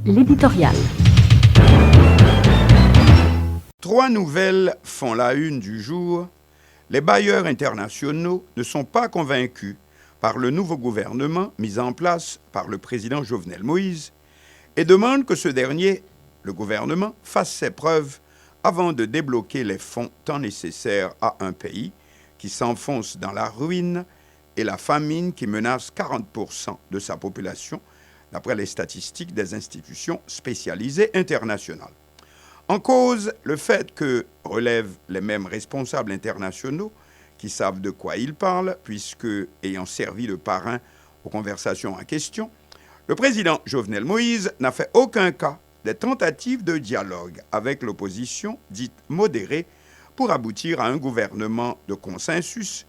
L'éditorial. Trois nouvelles font la une du jour. Les bailleurs internationaux ne sont pas convaincus par le nouveau gouvernement mis en place par le président Jovenel Moïse et demandent que ce dernier, le gouvernement, fasse ses preuves avant de débloquer les fonds tant nécessaires à un pays qui s'enfonce dans la ruine et la famine qui menace 40% de sa population, d'après les statistiques des institutions spécialisées internationales. En cause, le fait que relèvent les mêmes responsables internationaux qui savent de quoi ils parlent, puisque, ayant servi de parrain aux conversations en question, le président Jovenel Moïse n'a fait aucun cas des tentatives de dialogue avec l'opposition dite modérée pour aboutir à un gouvernement de consensus,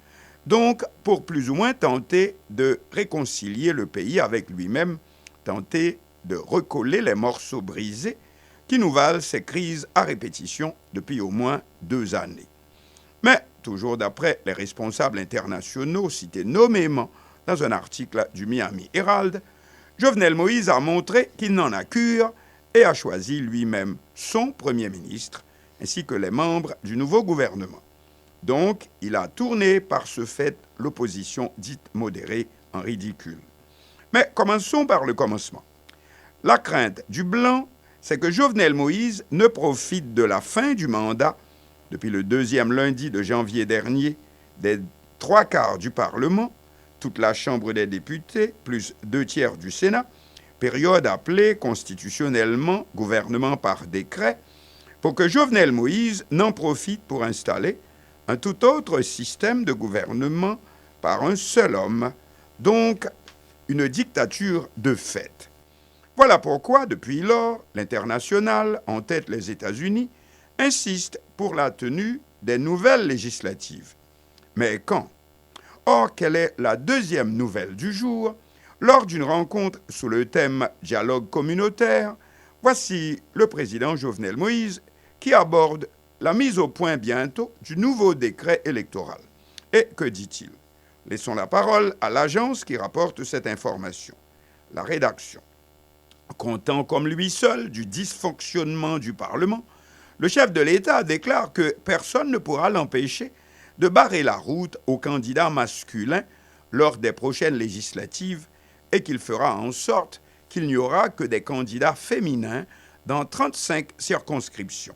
donc pour plus ou moins tenter de réconcilier le pays avec lui-même, tenter de recoller les morceaux brisés qui nous valent ces crises à répétition depuis au moins 2 années. Mais, toujours d'après les responsables internationaux cités nommément dans un article du Miami Herald, Jovenel Moïse a montré qu'il n'en a cure et a choisi lui-même son Premier ministre, ainsi que les membres du nouveau gouvernement. Donc, il a tourné par ce fait l'opposition dite modérée en ridicule. Mais commençons par le commencement. La crainte du blanc, c'est que Jovenel Moïse ne profite de la fin du mandat, depuis le 2e lundi de janvier dernier, des 3/4 du Parlement, toute la Chambre des députés, plus 2/3 du Sénat, période appelée constitutionnellement gouvernement par décret, pour que Jovenel Moïse n'en profite pour installer un tout autre système de gouvernement par un seul homme, donc une dictature de fait. Voilà pourquoi, depuis lors, l'international, en tête les États-Unis, insiste pour la tenue des nouvelles législatives. Mais quand? Or, quelle est la deuxième nouvelle du jour? Lors d'une rencontre sous le thème « Dialogue communautaire », voici le président Jovenel Moïse qui aborde la mise au point bientôt du nouveau décret électoral. Et que dit-il? Laissons la parole à l'agence qui rapporte cette information. La rédaction. Comptant comme lui seul du dysfonctionnement du Parlement, le chef de l'État déclare que personne ne pourra l'empêcher de barrer la route aux candidats masculins lors des prochaines législatives et qu'il fera en sorte qu'il n'y aura que des candidats féminins dans 35 circonscriptions.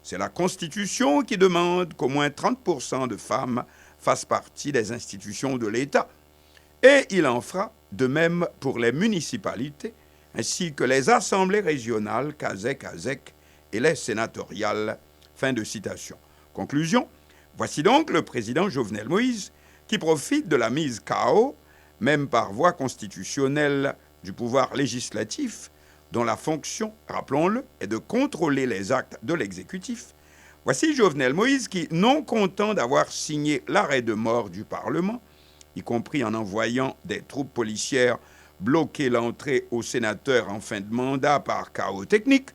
C'est la Constitution qui demande qu'au moins 30% de femmes fassent partie des institutions de l'État. Et il en fera de même pour les municipalités, ainsi que les assemblées régionales, CASEC et les sénatoriales. Fin de citation. Conclusion, voici donc le président Jovenel Moïse qui profite de la mise KO, même par voie constitutionnelle, du pouvoir législatif, dont la fonction, rappelons-le, est de contrôler les actes de l'exécutif. Voici Jovenel Moïse qui, non content d'avoir signé l'arrêt de mort du Parlement, y compris en envoyant des troupes policières bloquer l'entrée aux sénateurs en fin de mandat par chaos technique,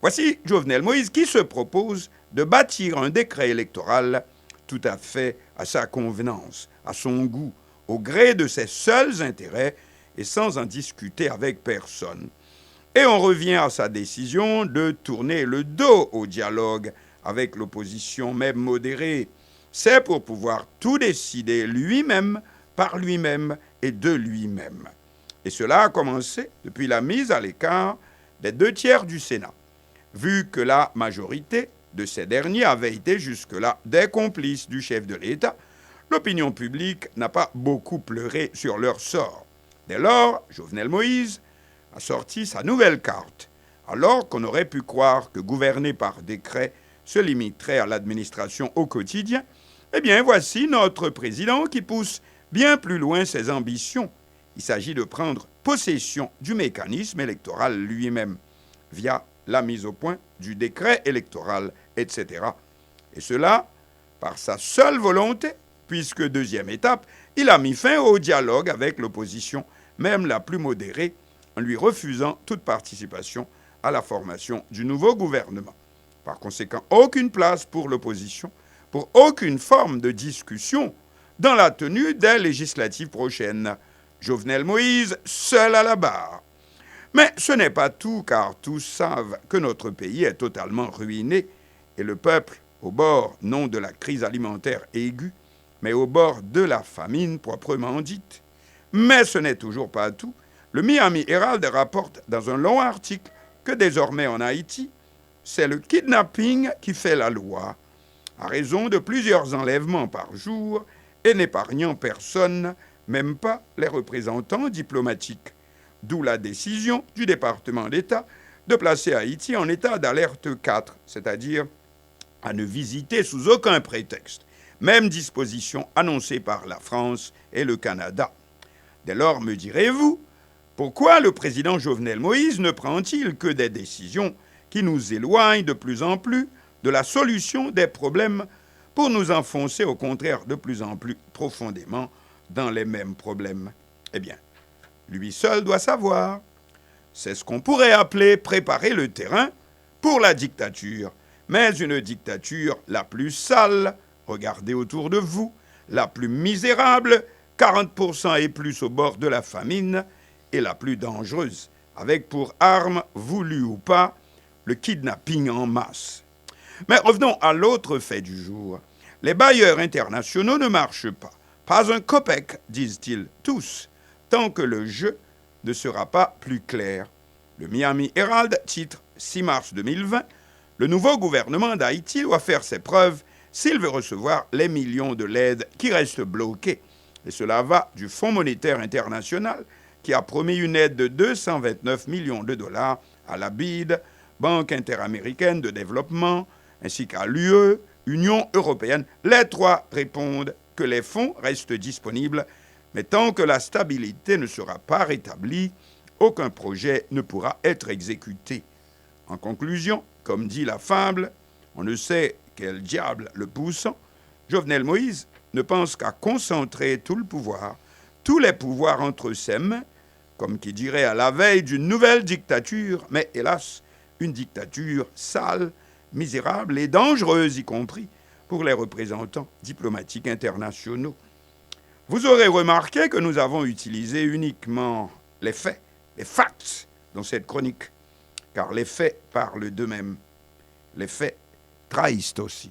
voici Jovenel Moïse qui se propose de bâtir un décret électoral tout à fait à sa convenance, à son goût, au gré de ses seuls intérêts et sans en discuter avec personne. Et on revient à sa décision de tourner le dos au dialogue avec l'opposition même modérée. C'est pour pouvoir tout décider lui-même, par lui-même et de lui-même. Et cela a commencé depuis la mise à l'écart des 2/3 du Sénat, vu que la majorité de ces derniers avait été jusque-là des complices du chef de l'État. L'opinion publique n'a pas beaucoup pleuré sur leur sort. Dès lors, Jovenel Moïse a sorti sa nouvelle carte, alors qu'on aurait pu croire que gouverner par décret se limiterait à l'administration au quotidien. Eh bien, voici notre président qui pousse bien plus loin ses ambitions. Il s'agit de prendre possession du mécanisme électoral lui-même, via la mise au point du décret électoral, etc. Et cela, par sa seule volonté, puisque deuxième étape, il a mis fin au dialogue avec l'opposition, même la plus modérée, en lui refusant toute participation à la formation du nouveau gouvernement. Par conséquent, aucune place pour l'opposition, pour aucune forme de discussion dans la tenue des législatives prochaines. Jovenel Moïse, seul à la barre. Mais ce n'est pas tout, car tous savent que notre pays est totalement ruiné et le peuple au bord non de la crise alimentaire aiguë, mais au bord de la famine proprement dite. Mais ce n'est toujours pas tout. Le Miami Herald rapporte dans un long article que désormais en Haïti, c'est le kidnapping qui fait la loi, à raison de plusieurs enlèvements par jour et n'épargnant personne, même pas les représentants diplomatiques. D'où la décision du département d'État de placer Haïti en état d'alerte 4, c'est-à-dire à ne visiter sous aucun prétexte. Même disposition annoncée par la France et le Canada. Dès lors, me direz-vous, pourquoi le président Jovenel Moïse ne prend-il que des décisions qui nous éloignent de plus en plus de la solution des problèmes pour nous enfoncer au contraire de plus en plus profondément dans les mêmes problèmes? Eh bien, lui seul doit savoir. C'est ce qu'on pourrait appeler préparer le terrain pour la dictature. Mais une dictature la plus sale, regardez autour de vous, la plus misérable, 40% et plus au bord de la famine, et la plus dangereuse, avec pour arme, voulue ou pas, le kidnapping en masse. Mais revenons à l'autre fait du jour. Les bailleurs internationaux ne marchent pas. Pas un copec, disent-ils tous, tant que le jeu ne sera pas plus clair. Le Miami Herald titre 6 mars 2020, le nouveau gouvernement d'Haïti doit faire ses preuves s'il veut recevoir les millions de l'aide qui restent bloqués. Et cela va du Fonds monétaire international qui a promis une aide de 229 millions de dollars à la BID, Banque interaméricaine de développement, ainsi qu'à l'UE, Union européenne. Les trois répondent que les fonds restent disponibles, mais tant que la stabilité ne sera pas rétablie, aucun projet ne pourra être exécuté. En conclusion, comme dit la fable, on ne sait quel diable le poussant, Jovenel Moïse ne pense qu'à concentrer tout le pouvoir, tous les pouvoirs entre ses mains, comme qui dirait à la veille d'une nouvelle dictature, mais hélas, une dictature sale, misérable et dangereuse, y compris pour les représentants diplomatiques internationaux. Vous aurez remarqué que nous avons utilisé uniquement les faits, les facts, dans cette chronique, car les faits parlent d'eux-mêmes. Les faits trahissent aussi.